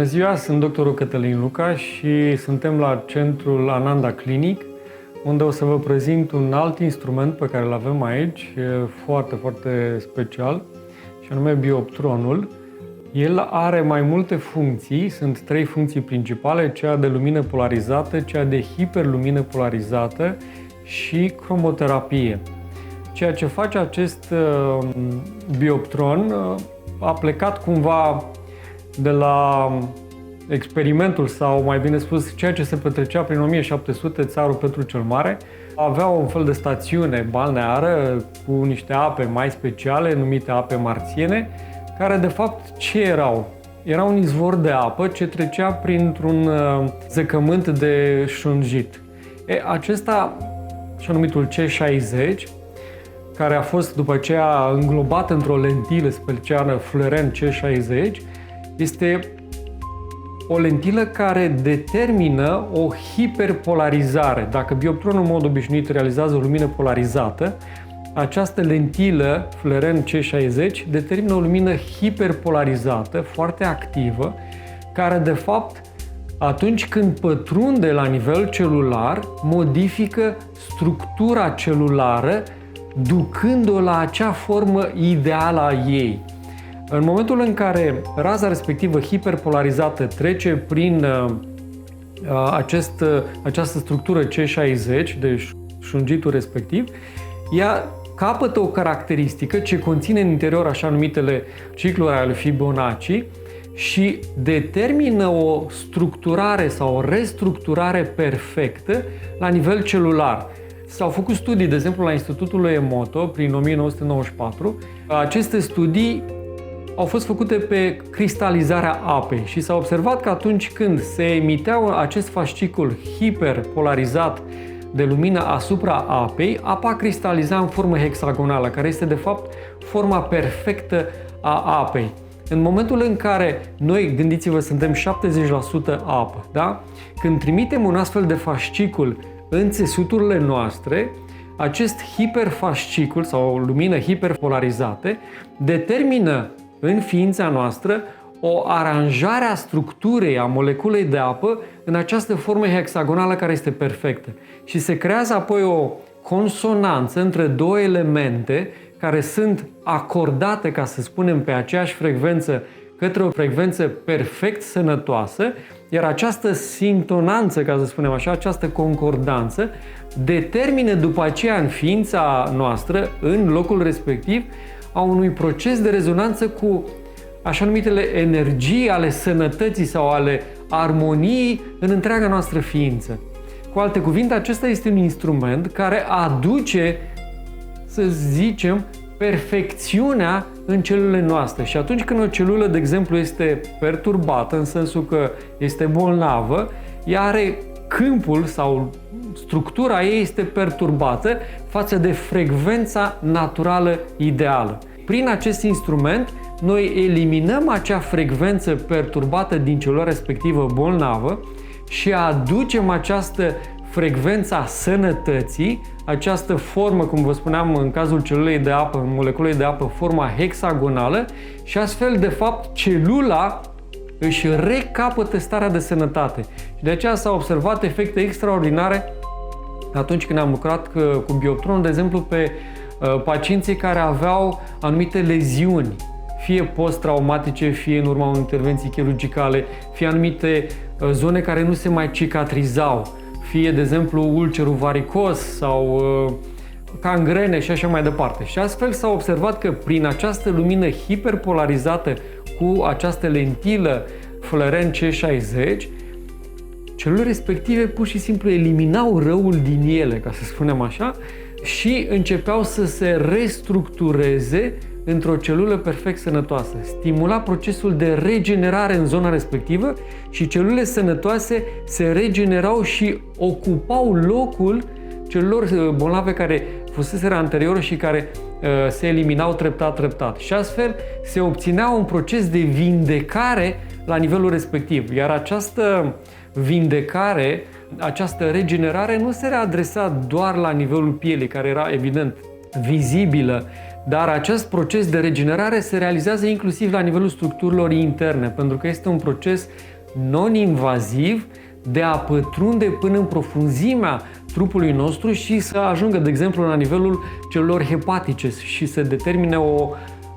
Bună ziua, sunt doctorul Cătălin Luca și suntem la centrul Ananda Clinic, unde o să vă prezint un alt instrument pe care îl avem aici, foarte, foarte special, și anume Bioptronul. El are mai multe funcții, sunt 3 funcții principale, cea de lumină polarizată, cea de hiperlumină polarizată și cromoterapie. Ceea ce face acest Bioptron a plecat cumva de la experimentul, sau mai bine spus, ceea ce se petrecea prin 1700, țarul Petru cel Mare. Avea un fel de stațiune balneară cu niște ape mai speciale, numite ape marțiene, care de fapt ce erau? Era un izvor de apă ce trecea printr-un zăcământ de șunjit. Acesta, și-a numitul C60, care a fost după aceea înglobat într-o lentilă specială Fluoren C60, este o lentilă care determină o hiperpolarizare. Dacă Bioptronul în mod obișnuit realizează o lumină polarizată, această lentilă Fluoren C60 determină o lumină hiperpolarizată, foarte activă, care de fapt atunci când pătrunde la nivel celular, modifică structura celulară, ducând-o la acea formă ideală a ei. În momentul în care raza respectivă hiperpolarizată trece prin această structură C60, de șungitul respectiv, ea capătă o caracteristică ce conține în interior așa numitele cicluri ale Fibonacci și determină o structurare sau o restructurare perfectă la nivel celular. S-au făcut studii, de exemplu, la Institutul Emoto, prin 1994. Aceste studii au fost făcute pe cristalizarea apei și s-a observat că atunci când se emitea acest fascicul hiperpolarizat de lumină asupra apei, apa cristaliza în formă hexagonală, care este de fapt forma perfectă a apei. În momentul în care noi, gândiți-vă, suntem 70% apă, da? Când trimitem un astfel de fascicul în țesuturile noastre, acest hiperfascicul sau lumină hiperpolarizate determină în ființa noastră o aranjare a structurii a moleculei de apă în această formă hexagonală care este perfectă. Și se creează apoi o consonanță între două elemente care sunt acordate, ca să spunem, pe aceeași frecvență către o frecvență perfect sănătoasă, iar această sintonanță, ca să spunem așa, această concordanță, determină după aceea în ființa noastră, în locul respectiv, a unui proces de rezonanță cu așa numitele energii ale sănătății sau ale armoniei în întreaga noastră ființă. Cu alte cuvinte, acesta este un instrument care aduce, să zicem, perfecțiunea în celulele noastre. Și atunci când o celulă, de exemplu, este perturbată, în sensul că este bolnavă, ea are câmpul sau structura ei este perturbată față de frecvența naturală ideală. Prin acest instrument, noi eliminăm acea frecvență perturbată din celula respectivă bolnavă și aducem această frecvență a sănătății, această formă, cum vă spuneam în cazul celulei de apă, moleculei de apă, forma hexagonală, și astfel, de fapt, celula își recapătă starea de sănătate. Și de aceea s-au observat efecte extraordinare atunci când am lucrat cu Bioptronul, de exemplu, pe pacienții care aveau anumite leziuni, fie post-traumatice, fie în urma unor intervenții chirurgicale, fie anumite zone care nu se mai cicatrizau, fie, de exemplu, ulcerul varicos sau cangrene și așa mai departe. Și astfel s-a observat că prin această lumină hiperpolarizată cu această lentilă Fluoren C60, celulele respective pur și simplu eliminau răul din ele, ca să spunem așa, și începeau să se restructureze într-o celulă perfect sănătoasă. Stimula procesul de regenerare în zona respectivă și celulele sănătoase se regenerau și ocupau locul celulelor bolnave care fuseseră anterior și care se eliminau treptat. Și astfel se obținea un proces de vindecare la nivelul respectiv. Iar această vindecare, această regenerare nu se readresa doar la nivelul pielii, care era evident vizibilă Dar acest proces de regenerare se realizează inclusiv la nivelul structurilor interne, pentru că este un proces non-invaziv de a pătrunde până în profunzimea trupului nostru și să ajungă, de exemplu, la nivelul celulelor hepatice și să determine o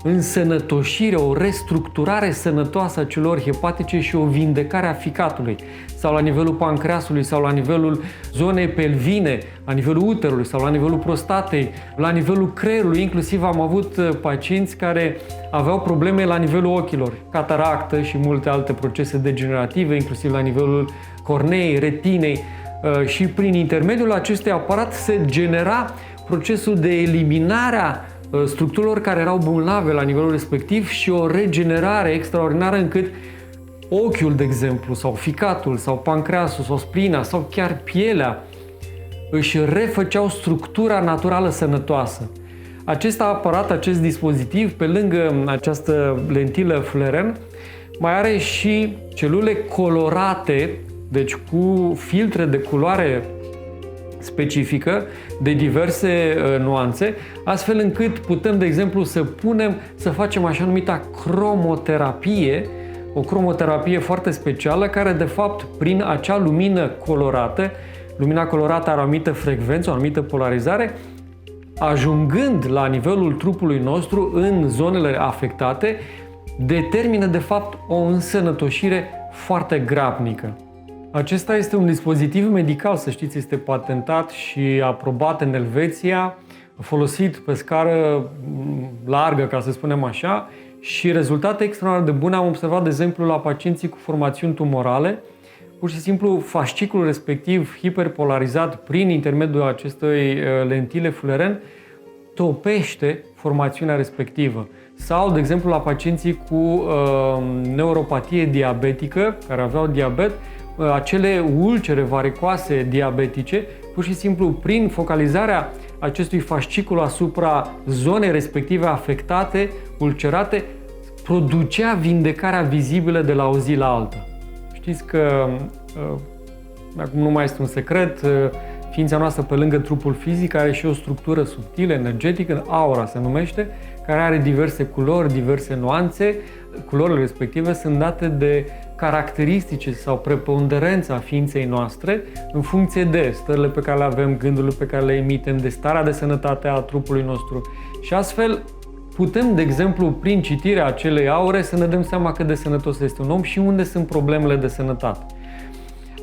însănătoșire, o restructurare sănătoasă a celulelor hepatice și o vindecare a ficatului, sau la nivelul pancreasului, sau la nivelul zonei pelvine, la nivelul uterului, sau la nivelul prostatei, la nivelul creierului. Inclusiv am avut pacienți care aveau probleme la nivelul ochilor, cataractă și multe alte procese degenerative, inclusiv la nivelul corneei, retinei, și prin intermediul acestui aparat se genera procesul de eliminare a structurilor care erau bolnave la nivelul respectiv și o regenerare extraordinară încât ochiul, de exemplu, sau ficatul, sau pancreasul, sau splina, sau chiar pielea își refăceau structura naturală sănătoasă. Acest aparat, acest dispozitiv, pe lângă această lentilă Fluoren, mai are și celule colorate, deci cu filtre de culoare specifică, de diverse nuanțe, astfel încât putem, de exemplu, să facem așa numita cromoterapie, o cromoterapie foarte specială, care, de fapt, prin acea lumină colorată, lumina colorată are o anumită frecvență, o anumită polarizare, ajungând la nivelul trupului nostru, în zonele afectate, determină, de fapt, o însănătoșire foarte grabnică. Acesta este un dispozitiv medical, să știți, este patentat și aprobat în Elveția, folosit pe scară largă, ca să spunem așa, și rezultate extraordinar de bune am observat, de exemplu, la pacienții cu formațiuni tumorale. Pur și simplu, fasciculul respectiv, hiperpolarizat prin intermediul acestei lentile Fluoren, topește formațiunea respectivă. Sau, de exemplu, la pacienții cu neuropatie diabetică, care aveau diabet, acele ulcere varicoase diabetice, pur și simplu, prin focalizarea acestui fascicul asupra zonei respective afectate, ulcerate, producea vindecarea vizibilă de la o zi la alta. Știți că, acum nu mai este un secret, ființa noastră, pe lângă trupul fizic, are și o structură subtilă, energetică, aura se numește, care are diverse culori, diverse nuanțe. Culorile respective sunt date de caracteristice sau preponderența ființei noastre în funcție de stările pe care le avem, gândurile pe care le emitem, de starea de sănătate a trupului nostru. Și astfel putem, de exemplu, prin citirea acelei aure, să ne dăm seama cât de sănătos este un om și unde sunt problemele de sănătate.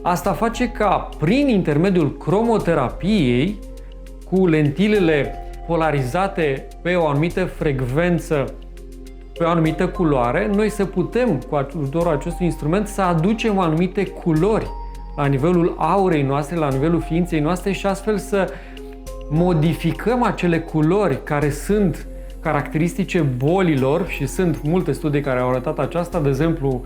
Asta face ca, prin intermediul cromoterapiei, cu lentilele polarizate pe o anumită frecvență, pe o anumită culoare, noi să putem, cu ajutorul acestui instrument, să aducem anumite culori la nivelul aurei noastre, la nivelul ființei noastre și astfel să modificăm acele culori care sunt caracteristice bolilor și sunt multe studii care au arătat aceasta, de exemplu,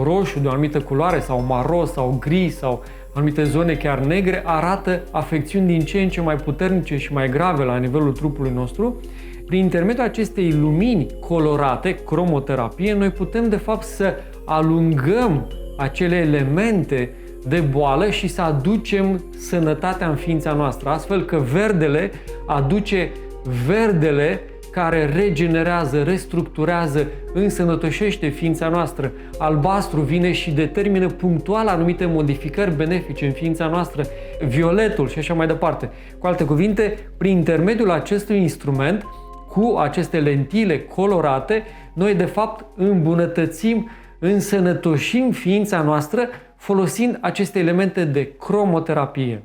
roșu de o anumită culoare sau maro sau gri sau anumite zone chiar negre arată afecțiuni din ce în ce mai puternice și mai grave la nivelul trupului nostru. Prin intermediul acestei lumini colorate, cromoterapie, noi putem de fapt să alungăm acele elemente de boală și să aducem sănătatea în ființa noastră, astfel că verdele aduce verdele care regenerează, restructurează, însănătoșește ființa noastră. Albastru vine și determină punctual anumite modificări benefice în ființa noastră, violetul și așa mai departe. Cu alte cuvinte, prin intermediul acestui instrument, cu aceste lentile colorate, noi de fapt îmbunătățim, însănătoșim ființa noastră folosind aceste elemente de cromoterapie.